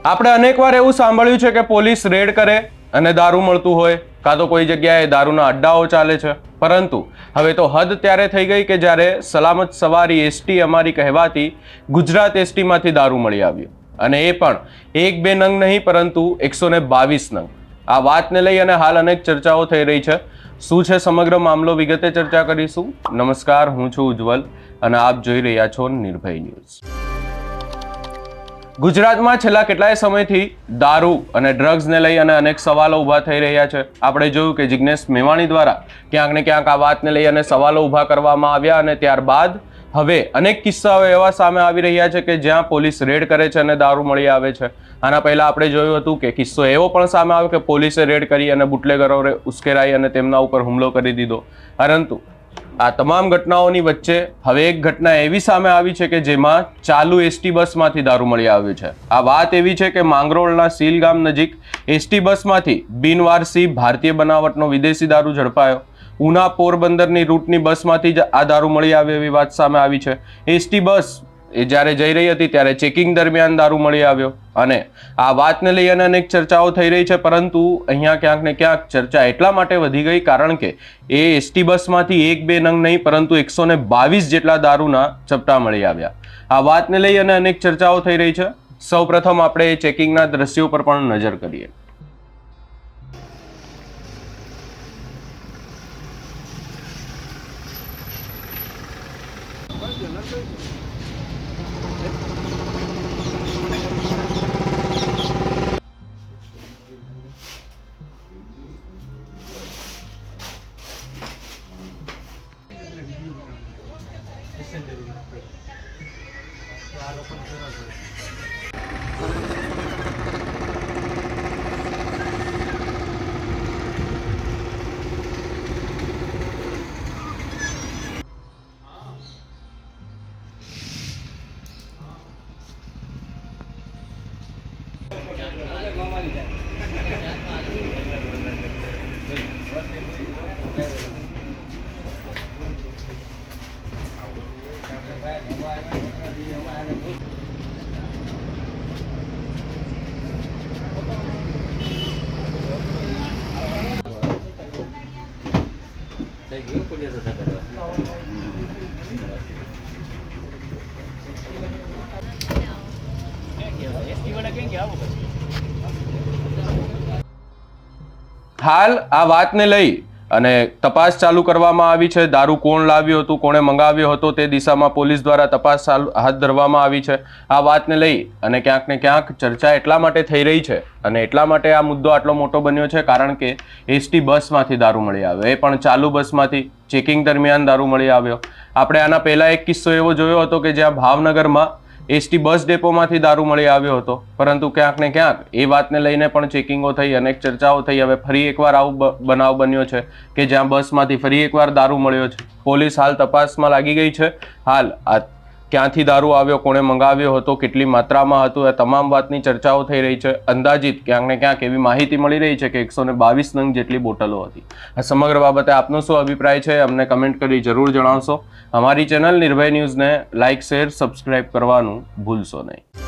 આપણે અનેકવાર એવું સાંભળ્યું છે કે પોલીસ રેડ કરે અને દારૂ મળતું હોય, કાં તો કોઈ જગ્યાએ દારૂના અડ્ડાઓ ચાલે છે, પરંતુ હવે તો હદ ત્યારે થઈ ગઈ કે જ્યારે સલામત સવારી એસટી અમારી કહેવાતી ગુજરાત એસટીમાંથી દારૂ મળી આવ્યું, અને એ પણ 1-2 નંગ નહીં પરંતુ 122 નંગ। આ વાતને લઈ અને હાલ અનેક ચર્ચાઓ થઈ રહી છે। શું છે સમગ્ર મામલો, વિગતે ચર્ચા કરીશું। નમસ્કાર, હું છું ઉજ્જવલ અને આપ જોઈ રહ્યા છો નિર્ભય ન્યૂઝ। ગુજરાતમાં છેલ્લા કેટલાય સમયથી દારૂ અને ડ્રગ્સને લઈ અને અનેક સવાલો ઊભા થઈ રહ્યા છે। આપણે જોયું કે જિગ્નેશ મેવાણી દ્વારા ક્યાંક ને ક્યાંક આ વાતને લઈ અને સવાલો ઊભા કરવામાં આવ્યા, અને ત્યારબાદ હવે અનેક કિસ્સાઓ એવા સામે આવી રહ્યા છે કે જ્યાં પોલીસ રેડ કરે છે અને દારૂ મળી આવે છે। આના પહેલા આપણે જોયું હતું કે કિસ્સો એવો પણ સામે આવ્યો કે પોલીસે રેડ કરી અને બુટલેગરોને ઉશ્કેરાઈ અને તેમના ઉપર હુમલો કરી દીધો। પરંતુ આ તમામ ઘટનાઓની વચ્ચે હવે એક ઘટના એવી સામે આવી છે કે જેમાં ચાલુ એસટી બસમાંથી દારૂ મળી આવ્યું છે। આ વાત એવી છે કે માંગરોળના સીલ ગામ નજીક એસટી બસમાંથી બિનવારસી ભારતીય બનાવટનો વિદેશી દારૂ ઝડપાયો। ઉના પોરબંદરની રૂટની બસમાંથી જ આ દારૂ મળી આવ્યો એવી વાત સામે આવી છે। એસટી બસ એ જ્યારે જઈ રહી હતી ત્યારે ચેકિંગ દરમિયાન દારૂ મળી આવ્યો, અને આ વાતને લઈ અને અનેક ચર્ચાઓ થઈ રહી છે। પરંતુ અહીંયા ક્યાંક ને ક્યાંક ચર્ચા એટલા માટે વધી ગઈ કારણ કે એ એસટી બસમાંથી 1-2 નંગ નહીં પરંતુ 122 જેટલા દારૂના ચપટા મળી આવ્યા। આ વાતને લઈ અને અનેક ચર્ચાઓ થઈ રહી છે। સૌપ્રથમ આપણે એ ચેકિંગના દ્રશ્યો પર પણ નજર કરીએ। હાલ આ વાતને લઈ અને તપાસ ચાલુ કરવામાં આવી છે। દારૂ કોણ લાવ્યું હતું, કોણે મંગાવ્યો હતો તે દિશામાં પોલીસ દ્વારા તપાસ હાથ ધરવામાં આવી છે। આ વાતને લઈ અને ક્યાંક ને ક્યાંક ચર્ચા એટલા માટે થઈ રહી છે અને એટલા માટે આ મુદ્દો આટલો મોટો બન્યો છે કારણ કે એસટી બસમાંથી દારૂ મળી આવ્યો, એ પણ ચાલુ બસમાંથી ચેકિંગ દરમિયાન દારૂ મળી આવ્યો। આપણે આના પહેલા એક કિસ્સો એવો જોયો હતો કે જ્યાં ભાવનગરમાં એસટી બસ ડેપોમાંથી દારૂ મળી આવ્યો હતો, પરંતુ ક્યાંક ને ક્યાંક એ વાતને લઈને પણ ચેકિંગો થઈ, અનેક ચર્ચાઓ થઈ। હવે ફરી એકવાર આવો બનાવ બન્યો છે કે જ્યાં બસમાંથી ફરી એકવાર દારૂ મળ્યો છે। પોલીસ હાલ તપાસમાં લાગી ગઈ છે। હાલ આ ક્યાંથી દારૂ આવ્યો, કોણે મંગાવ્યો હતો, કેટલી માત્રામાં હતું, આ તમામ વાતની ચર્ચાઓ થઈ રહી છે। અંદાજિત ક્યાંક ને ક્યાંક એવી માહિતી મળી રહી છે કે 122 નંગ જેટલી બોટલો હતી। આ સમગ્ર બાબતે આપનો શું અભિપ્રાય છે અમને કમેન્ટ કરી જરૂર જણાવશો। અમારી ચેનલ નિર્ભય ન્યૂઝને લાઇક, શેર, સબસ્ક્રાઇબ કરવાનું ભૂલશો નહીં।